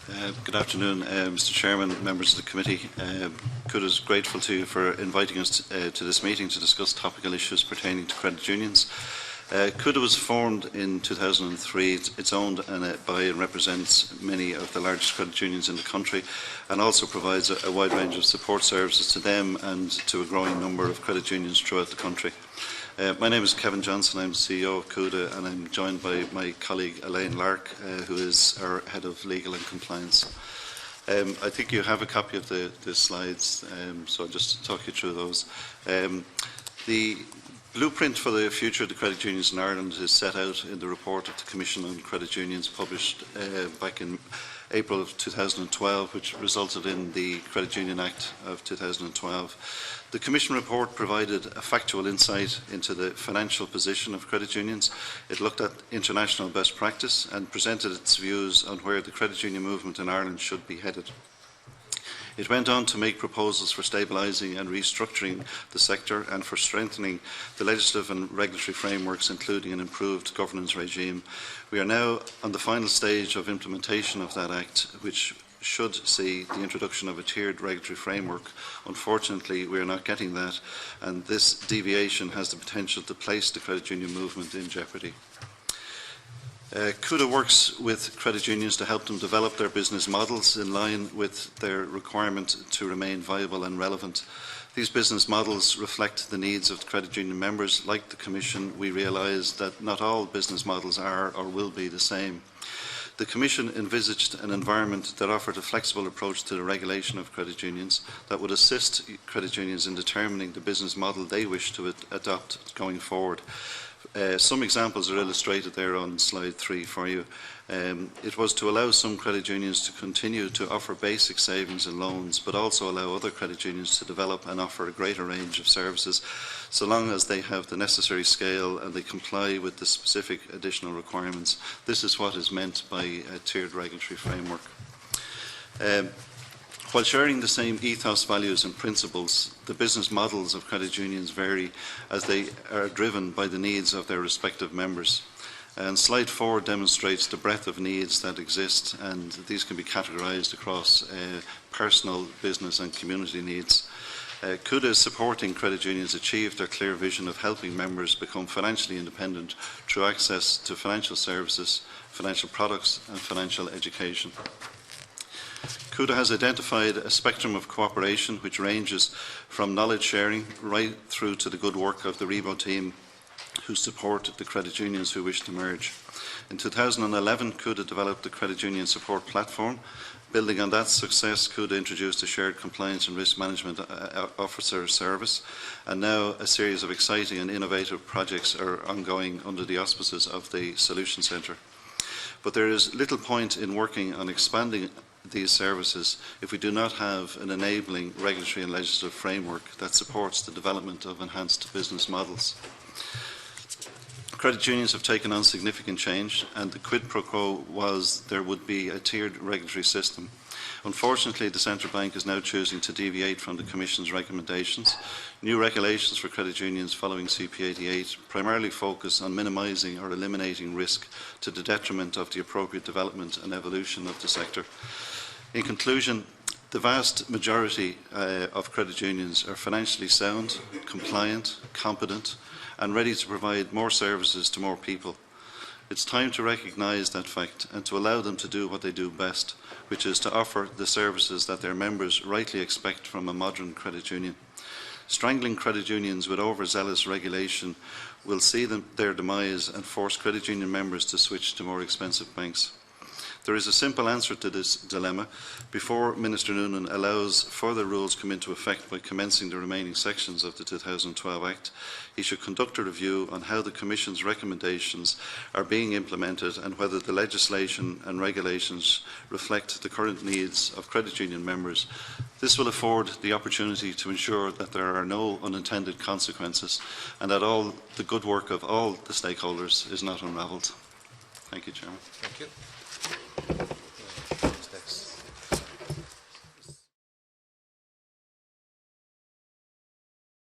Good afternoon, Mr Chairman, members of the committee. CUDA is grateful to you for inviting us to this meeting to discuss topical issues pertaining to credit unions. CUDA was formed in 2003. It's owned by and represents many of the largest credit unions in the country, and also provides a wide range of support services to them and to a growing number of credit unions throughout the country. My name is Kevin Johnson. I'm CEO of CUDA, and I'm joined by my colleague Elaine Lark, who is our Head of Legal and Compliance. I think you have a copy of the slides, so I'll just talk you through those. The blueprint for the future of the credit unions in Ireland is set out in the report of the Commission on Credit Unions published back in April of 2012, which resulted in the Credit Union Act of 2012. The Commission report provided a factual insight into the financial position of credit unions. It looked at international best practice and presented its views on where the credit union movement in Ireland should be headed. It went on to make proposals for stabilising and restructuring the sector and for strengthening the legislative and regulatory frameworks, including an improved governance regime. We are now on the final stage of implementation of that Act, which should see the introduction of a tiered regulatory framework. Unfortunately, we are not getting that, and this deviation has the potential to place the credit union movement in jeopardy. CUDA works with credit unions to help them develop their business models in line with their requirement to remain viable and relevant. These business models reflect the needs of the credit union members. Like the Commission, we realise that not all business models are or will be the same. The Commission envisaged an environment that offered a flexible approach to the regulation of credit unions that would assist credit unions in determining the business model they wish to adopt going forward. Some examples are illustrated there on slide 3 for you. It was to allow some credit unions to continue to offer basic savings and loans, but also allow other credit unions to develop and offer a greater range of services, so long as they have the necessary scale and they comply with the specific additional requirements. This is what is meant by a tiered regulatory framework. While sharing the same ethos, values and principles, the business models of credit unions vary as they are driven by the needs of their respective members. And slide 4 demonstrates the breadth of needs that exist, and these can be categorised across personal, business and community needs. CUDA is supporting credit unions achieve their clear vision of helping members become financially independent through access to financial services, financial products and financial education. CUDA has identified a spectrum of cooperation which ranges from knowledge sharing right through to the good work of the REBO team who support the credit unions who wish to merge. In 2011, CUDA developed the Credit Union Support Platform. Building on that success, CUDA introduced a shared compliance and risk management officer service, and now a series of exciting and innovative projects are ongoing under the auspices of the Solution Centre. But there is little point in working on expanding these services if we do not have an enabling regulatory and legislative framework that supports the development of enhanced business models. Credit unions have taken on significant change, and the quid pro quo was there would be a tiered regulatory system. Unfortunately, the Central Bank is now choosing to deviate from the Commission's recommendations. New regulations for credit unions following CP88 primarily focus on minimising or eliminating risk to the detriment of the appropriate development and evolution of the sector. In conclusion, the vast majority of credit unions are financially sound, compliant, competent and ready to provide more services to more people. It's time to recognise that fact and to allow them to do what they do best, which is to offer the services that their members rightly expect from a modern credit union. Strangling credit unions with overzealous regulation will see their demise and force credit union members to switch to more expensive banks. There is a simple answer to this dilemma. Before Minister Noonan allows further rules come into effect by commencing the remaining sections of the 2012 Act, he should conduct a review on how the Commission's recommendations are being implemented and whether the legislation and regulations reflect the current needs of credit union members. This will afford the opportunity to ensure that there are no unintended consequences and that all the good work of all the stakeholders is not unravelled. Thank you, Chairman. Thank you.